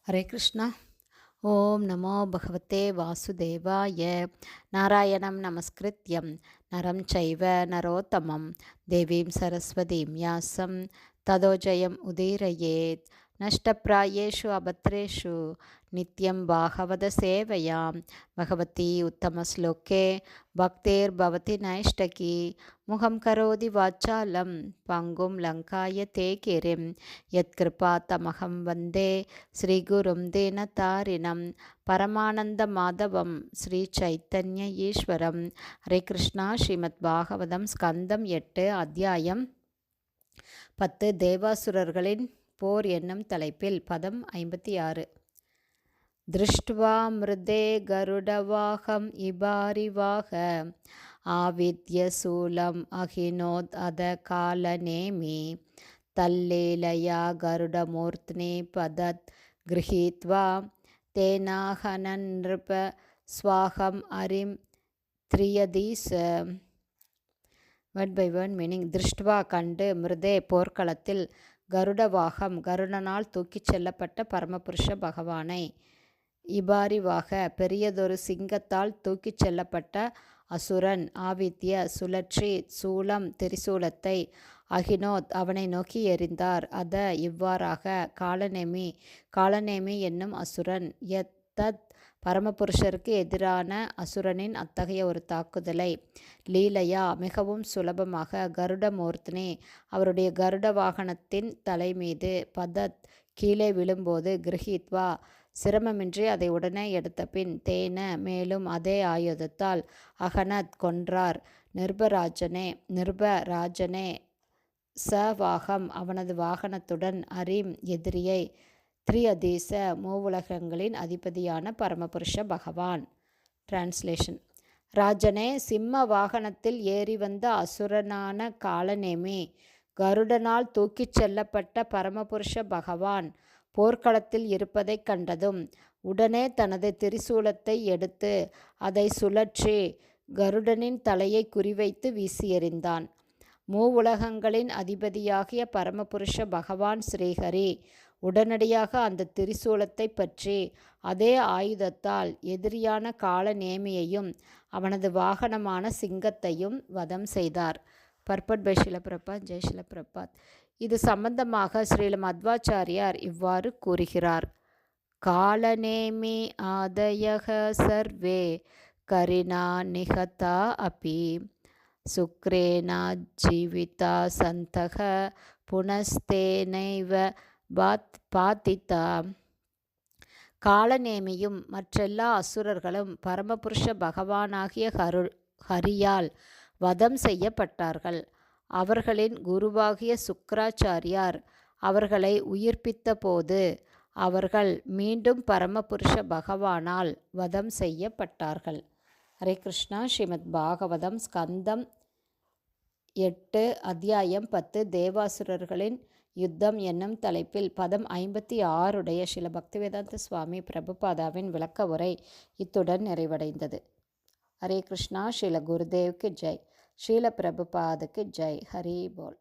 ஹரே கிருஷ்ணா. ஓம் நமோ பகவதே வாசுதேவாய. நாராயணம் நமஸ்கிருத்யம் நரம் சைவ நரோத்தமம் தேவீம் சரஸ்வதீம் யாசம் ததோ ஜெயம் உதீரயேத். நஷ்டப்பிராயேஷு அபத்ரேஷு நித்யம் பாகவத சேவையாம் பகவதி உத்தமஸ்லோகே பக்தேர்பவதி நைஷ்டகி. முகம் கரோதி வாச்சாலம் பங்கும் லங்காய தே கிரிம் யத்கிருபா தமகம் வந்தே ஸ்ரீகுரும் தேனதாரிணம் பரமானந்த மாதவம் ஸ்ரீ சைத்தன்ய ஈஸ்வரம். ஹரே கிருஷ்ணா. ஸ்ரீமத் பாகவதம் ஸ்கந்தம் 8 அத்தியாயம் 10 தேவாசுரர்களின் போர் என்னும் தலைப்பில் பதம் 56. திருஷ்ட்வா மிருதே கருடவாகம் இபாரிவாக ஆவித்ய சூலம் அகினோத் அத காலநேமி தல்லேலயா கருடமூர்த்னி பதத் கிருஹீத்வா தேனாஹனன் நிருப ஸ்வாகம் அரிம் த்ரியதீஸ். Word by word meaning. திருஷ்டுவா கண்டு, மிருதே போர்க்களத்தில், கருடவாகம் கருடனால் தூக்கிச் செல்லப்பட்ட பரமபுருஷ பகவானை, இபாரிவாக பெரியதொரு சிங்கத்தால் தூக்கிச் செல்லப்பட்ட அசுரன், ஆவித்ய சுழற்றி சூலம் திரிசூலத்தை, அகினோத் அவனை நோக்கி எறிந்தார். அத இவ்வாறாக காலநேமி என்னும் அசுரன் தத் பரமபுருஷருக்கு எதிரான அசுரனின் அத்தகைய ஒரு தாக்குதலை லீலையா மிகவும் சுலபமாக கருடமூர்த்தனே அவருடைய கருட வாகனத்தின் தலை மீது பதத் கீழே விழும்போது கிரஹீத்வா சிரமமின்றி அதை உடனே எடுத்த பின் தேன மேலும் அதே ஆயுதத்தால் அகனத் கொன்றார் நிருபராஜனே சவாகம் அவனது வாகனத்துடன் அரிம் எதிரியை த்ரியதீச மூவுலகங்களின் அதிபதியான பரமபுருஷ பகவான். டிரான்ஸ்லேஷன். ராஜனே, சிம்ம வாகனத்தில் ஏறி வந்த அசுரனான காலநேமி கருடனால் தூக்கிச் செல்லப்பட்ட பரமபுருஷ பகவான் போர்க்களத்தில் இருப்பதைக் கண்டதும் உடனே தனது திரிசூலத்தை எடுத்து அதை சுழற்றி கருடனின் தலையை குறிவைத்து வீசி எறிந்தான். மூவுலகங்களின் அதிபதியாகிய பரமபுருஷ பகவான் ஸ்ரீஹரி உடனடியாக அந்த திரிசூலத்தை பற்றி அதே ஆயுதத்தால் எதிரியான காலநேமியையும் அவனது வாகனமான சிங்கத்தையும் வதம் செய்தார். Purport by Srila Prabhupada. ஜெய் ஸ்ரீல பிரபாத். இது சம்பந்தமாக ஸ்ரீல மத்வாச்சாரியார் இவ்வாறு கூறுகிறார். காலநேமி ஆதயக சர்வே கரினா நிகதா அபி சுக்ரேனா ஜீவிதா சந்தக புனஸ்தேனைவ பாதிதா. காலநேமியும் மற்றெல்லா அசுரர்களும் பரமபுருஷ பகவானாகிய ஹரியால் வதம் செய்யப்பட்டார்கள். அவர்களின் குருவாகிய சுக்ராச்சாரியார் அவர்களை உயிர்ப்பித்த போது அவர்கள் மீண்டும் பரமபுருஷ பகவானால் வதம் செய்யப்பட்டார்கள். ஹரே கிருஷ்ணா. ஸ்ரீமத் பாகவதம் ஸ்கந்தம் 8 அத்தியாயம் 10 தேவாசுரர்களின் யுத்தம் என்னும் தலைப்பில் பதம் 56 ஸ்ரீல பக்திவேதாந்த சுவாமி பிரபுபாதாவின் விளக்க உரை இத்துடன் நிறைவடைந்தது. ஹரே கிருஷ்ணா. ஸ்ரீல குருதேவுக்கு ஜெய். ஸ்ரீல பிரபுபாதுக்கு ஜெய். ஹரி போல்.